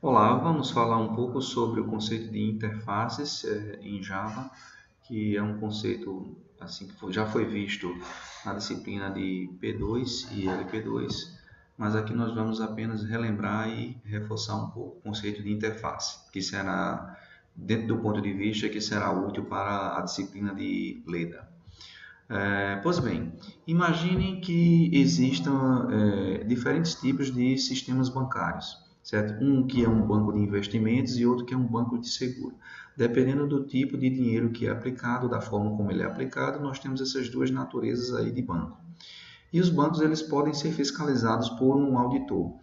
Olá, vamos falar um pouco sobre o conceito de interfaces em Java, que é um conceito assim que já foi visto na disciplina de P2 e LP2, mas aqui nós vamos apenas relembrar e reforçar um pouco o conceito de interface, que será, dentro do ponto de vista, que será útil para a disciplina de Leda. Pois bem, imaginem que existam diferentes tipos de sistemas bancários, certo? Um que é um banco de investimentos e outro que é um banco de seguro. Dependendo do tipo de dinheiro que é aplicado, da forma como ele é aplicado, nós temos essas duas naturezas aí de banco. E os bancos eles podem ser fiscalizados por um auditor.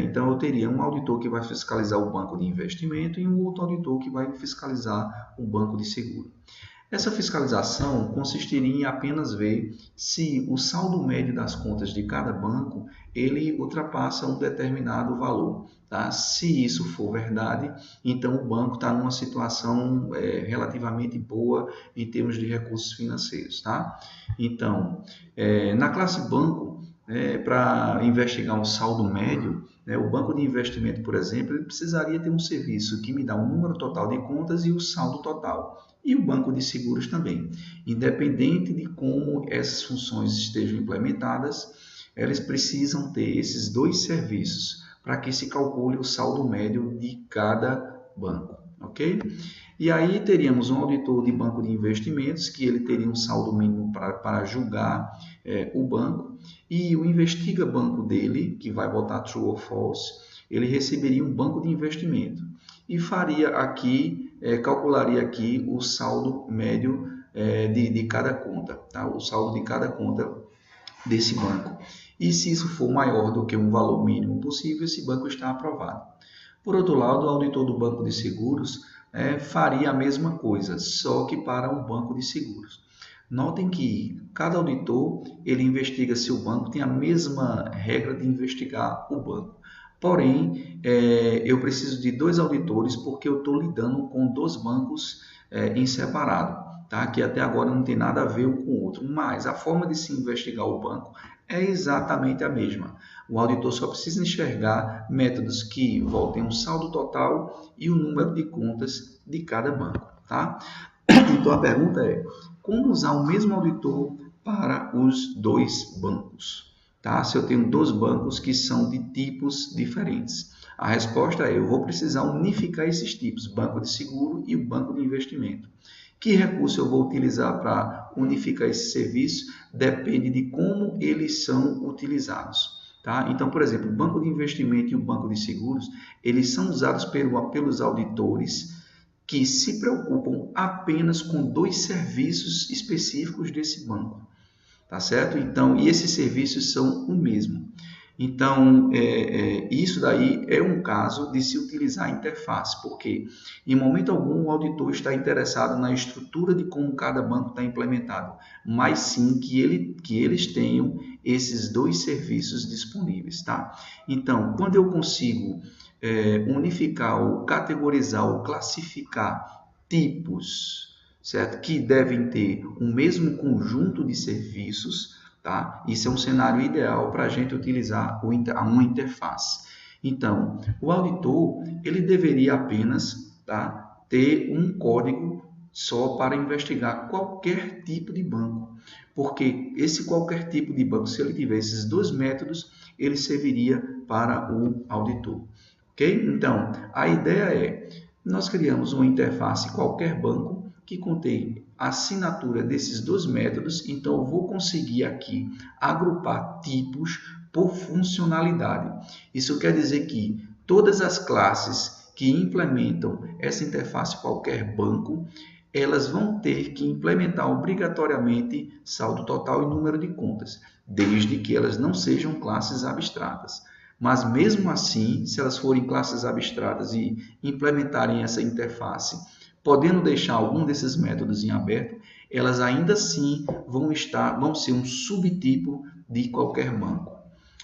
Então, eu teria um auditor que vai fiscalizar o banco de investimento e um outro auditor que vai fiscalizar o banco de seguro. Essa fiscalização consistiria em apenas ver se o saldo médio das contas de cada banco ele ultrapassa um determinado valor. Tá? Se isso for verdade, então o banco está numa situação relativamente boa em termos de recursos financeiros. Tá? Então, na classe banco, para investigar um saldo médio, o banco de investimento, por exemplo, ele precisaria ter um serviço que me dá um número total de contas e o saldo total. E o banco de seguros também. Independente de como essas funções estejam implementadas, elas precisam ter esses dois serviços para que se calcule o saldo médio de cada banco, ok? E aí teríamos um auditor de banco de investimentos, que ele teria um saldo mínimo para julgar o banco, e o investiga banco dele, que vai botar true ou false, ele receberia um banco de investimento e faria aqui, calcularia aqui o saldo médio de cada conta, tá? O saldo de cada conta desse banco. E se isso for maior do que um valor mínimo possível, esse banco está aprovado. Por outro lado, o auditor do banco de seguros faria a mesma coisa, só que para um banco de seguros. Notem que cada auditor ele investiga se o banco tem a mesma regra de investigar o banco. Porém, eu preciso de dois auditores porque eu estou lidando com dois bancos em separado, tá? Que até agora não tem nada a ver um com o outro, mas a forma de se investigar o banco é exatamente a mesma. O auditor só precisa enxergar métodos que voltem um saldo total e o número de contas de cada banco, tá? Então a pergunta é: como usar o mesmo auditor para os dois bancos? Tá? Se eu tenho dois bancos que são de tipos diferentes. A resposta é: eu vou precisar unificar esses tipos, banco de seguro e o banco de investimento. Que recurso eu vou utilizar para unificar esse serviço? Depende de como eles são utilizados. Tá? Então, por exemplo, o banco de investimento e o banco de seguros, eles são usados pelos auditores que se preocupam apenas com dois serviços específicos desse banco, tá certo? Então, e esses serviços são o mesmo. Então, isso daí é um caso de se utilizar a interface, porque em momento algum o auditor está interessado na estrutura de como cada banco está implementado, mas sim que eles tenham esses dois serviços disponíveis, tá? Então, quando eu consigo unificar ou categorizar ou classificar tipos, certo? Que devem ter o mesmo conjunto de serviços, tá? Isso é um cenário ideal para a gente utilizar uma interface. Então, o auditor ele deveria apenas, tá, ter um código só para investigar qualquer tipo de banco, porque esse qualquer tipo de banco, se ele tiver esses dois métodos, ele serviria para o auditor. Ok? Então, a ideia é, nós criamos uma interface qualquer banco que contém a assinatura desses dois métodos, então eu vou conseguir aqui agrupar tipos por funcionalidade. Isso quer dizer que todas as classes que implementam essa interface qualquer banco, elas vão ter que implementar obrigatoriamente saldo total e número de contas, desde que elas não sejam classes abstratas. Mas mesmo assim, se elas forem classes abstratas e implementarem essa interface, podendo deixar algum desses métodos em aberto, elas ainda assim vão ser um subtipo de qualquer banco.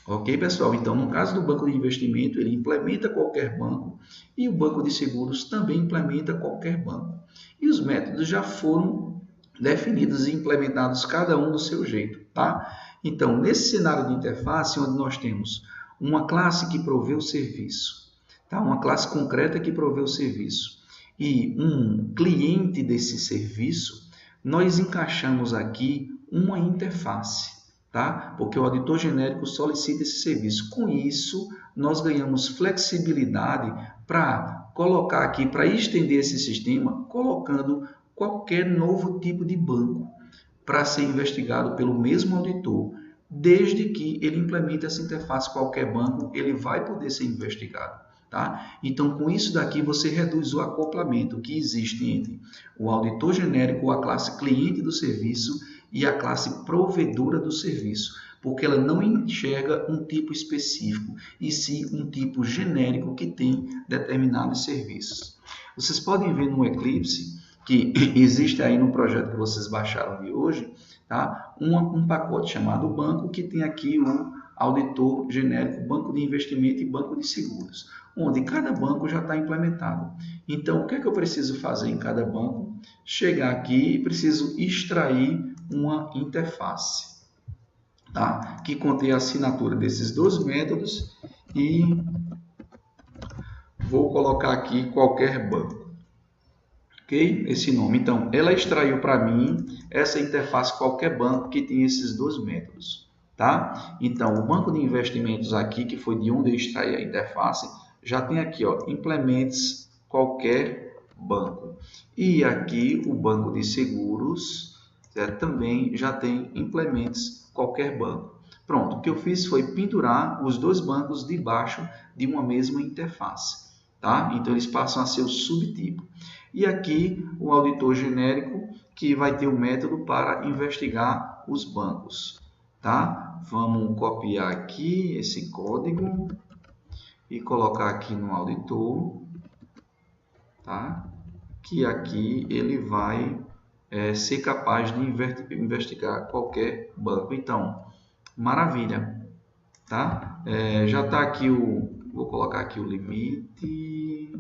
Ok, pessoal? Então, no caso do banco de investimento, ele implementa qualquer banco e o banco de seguros também implementa qualquer banco. E os métodos já foram definidos e implementados cada um do seu jeito, tá? Então, nesse cenário de interface, onde nós temos uma classe que provê o serviço, tá? Uma classe concreta que provê o serviço. E um cliente desse serviço, nós encaixamos aqui uma interface, tá? Porque o auditor genérico solicita esse serviço. Com isso, nós ganhamos flexibilidade para colocar aqui, para estender esse sistema, colocando qualquer novo tipo de banco para ser investigado pelo mesmo auditor. Desde que ele implemente essa interface, qualquer banco, ele vai poder ser investigado. Tá? Então, com isso daqui, você reduz o acoplamento que existe entre o auditor genérico, a classe cliente do serviço e a classe provedora do serviço, porque ela não enxerga um tipo específico, e sim um tipo genérico que tem determinados serviços. Vocês podem ver no Eclipse que existe aí no projeto que vocês baixaram de hoje, tá? Um pacote chamado banco, que tem aqui o auditor genérico, banco de investimento e banco de seguros, onde cada banco já está implementado. Então, o que é que eu preciso fazer em cada banco? Chegar aqui e preciso extrair uma interface, tá? Que contém a assinatura desses dois métodos, e vou colocar aqui qualquer banco. Ok? Esse nome. Então, ela extraiu para mim essa interface qualquer banco que tem esses dois métodos. Tá? Então, o banco de investimentos aqui, que foi de onde eu extraí a interface, já tem aqui, ó, implementes qualquer banco. E aqui o banco de seguros, certo? Também já tem implementes qualquer banco. Pronto, o que eu fiz foi pendurar os dois bancos debaixo de uma mesma interface. Tá? Então, eles passam a ser o subtipo. E aqui o auditor genérico, que vai ter o método para investigar os bancos. Tá? Vamos copiar aqui esse código e colocar aqui no auditor, tá? Que aqui ele vai ser capaz de investigar qualquer banco. Então, maravilha, tá? Já está aqui vou colocar aqui o limite.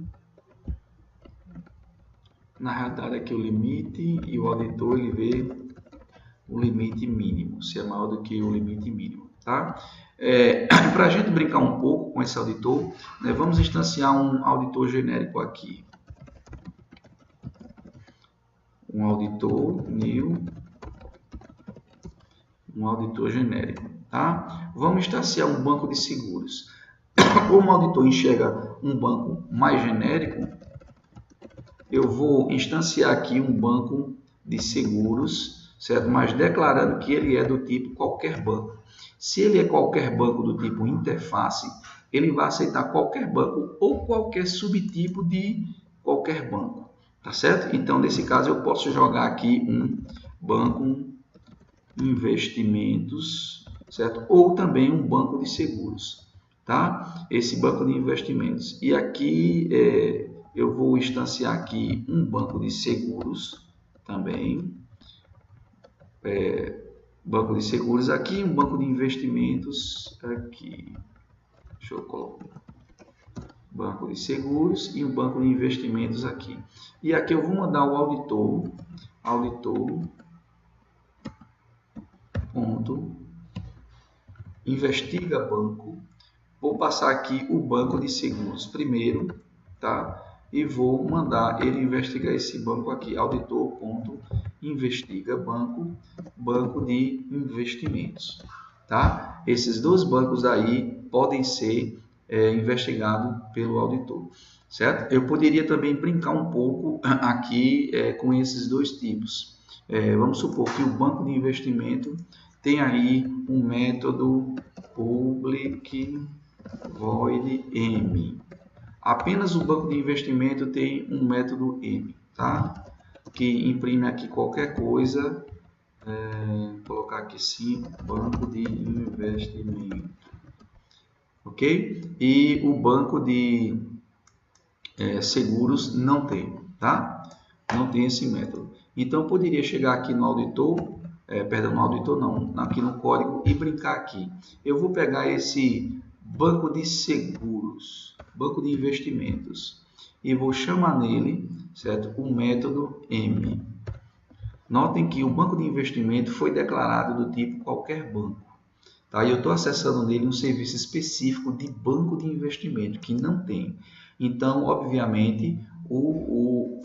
Na realidade, aqui o limite, e o auditor ele vê o limite mínimo, se é maior do que o limite mínimo, tá? Para a gente brincar um pouco com esse auditor, né, vamos instanciar um auditor genérico aqui. Um auditor new, um auditor genérico, tá? Vamos instanciar um banco de seguros. Como o auditor enxerga um banco mais genérico, eu vou instanciar aqui um banco de seguros, certo? Mas declarando que ele é do tipo qualquer banco. Se ele é qualquer banco do tipo interface, ele vai aceitar qualquer banco ou qualquer subtipo de qualquer banco, tá certo? Então, nesse caso, eu posso jogar aqui um banco investimentos, certo? Ou também um banco de seguros, tá? Esse banco de investimentos. E aqui eu vou instanciar aqui um banco de seguros também. Banco de seguros aqui, um banco de investimentos aqui. Deixa eu colocar. Banco de seguros e um banco de investimentos aqui. E aqui eu vou mandar o auditor ponto investiga banco. Vou passar aqui o banco de seguros primeiro, tá? E vou mandar ele investigar esse banco aqui, auditor.investiga banco, banco de investimentos, tá? Esses dois bancos aí podem ser investigados pelo auditor, certo? Eu poderia também brincar um pouco aqui com esses dois tipos. Vamos supor que o banco de investimento tem aí um método public void m. Apenas o banco de investimento tem um método M, tá? Que imprime aqui qualquer coisa. Vou colocar aqui sim, banco de investimento. Ok? E o banco de seguros não tem, tá? Não tem esse método. Então, eu poderia chegar aqui no auditor, no auditor não, aqui no código e brincar aqui. Eu vou pegar esse banco de seguros, banco de investimentos, e vou chamar nele, certo, o método M. Notem que o banco de investimento foi declarado do tipo qualquer banco, Tá? E eu estou acessando nele um serviço específico de banco de investimento, que não tem. Então, obviamente, o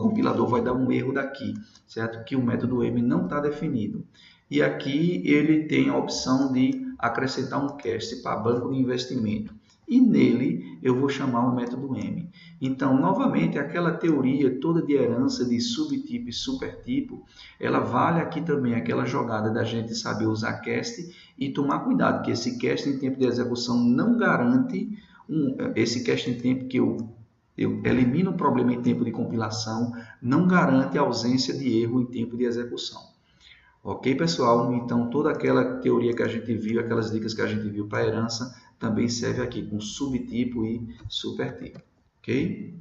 compilador vai dar um erro daqui, certo? Que o método M não está definido. E aqui ele tem a opção de acrescentar um cast para banco de investimento. E nele eu vou chamar o método M. Então, novamente, aquela teoria toda de herança de subtipo e supertipo, ela vale aqui também aquela jogada da gente saber usar cast e tomar cuidado, que esse cast em tempo de execução não garante esse cast em tempo que eu elimino o problema em tempo de compilação, não garante a ausência de erro em tempo de execução. Ok, pessoal? Então, toda aquela teoria que a gente viu, aquelas dicas que a gente viu para herança, também serve aqui com subtipo e supertipo. Ok?